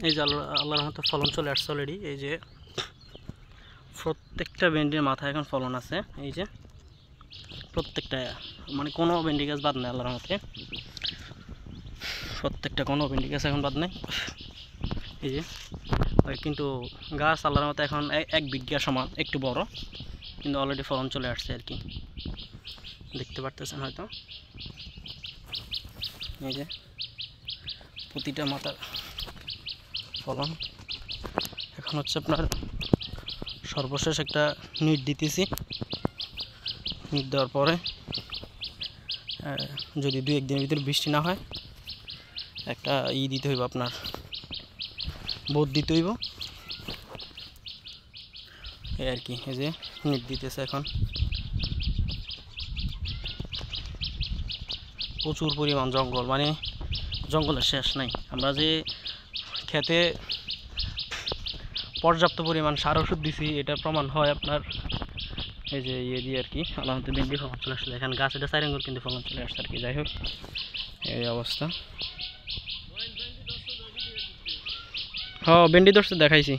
এই যে আল্লাহর রহমতে ফলন চলে আসছে অলরেডি। এই যে প্রত্যেকটা ভেন্ডির মাথায় এখন ফলন আছে। এই যে প্রত্যেকটা, মানে কোনো ভেন্ডি গাছ বাদ নেই আল্লাহর রহমতে, প্রত্যেকটা কোনো ভেন্ডি গাছ এখন বাদ নেই। এই যে কিন্তু গাছ আল্লাহর রহমতে এখন 1 বিঘা সমান, একটু বড়, কিন্তু অলরেডি ফলন চলে আসছে আর কি, দেখতে পারতেছেন হয়তো। এই যে প্রতিটা মাথার ফলন। এখন হচ্ছে আপনার সর্বশেষ একটা নিট দিতেছি। নিট দেওয়ার পরে যদি 2-1 দিনের ভিতরে বৃষ্টি না হয়, একটা দিতে হইব, আপনার বোধ দিতে হইব এই আর কি। এই যে নিট দিতেছে এখন, প্রচুর পরিমাণ জঙ্গল, মানে জঙ্গলের শেষ নাই। আমরা যে খেতে পর্যাপ্ত পরিমাণ সার ওষুধ দিছি, এটা প্রমাণ হয় আপনার এই যে দিয়ে আর কি। আলামতে ভেন্ডি ফলন চলে আসছে, এখানে গাছ এটা 4 আঙ্গুল কিন্তু ফলন চলে আসছে আর কি। যাই হোক, এই অবস্থা। হ্যাঁ, ভেন্ডি ধরছে, দেখাইছি।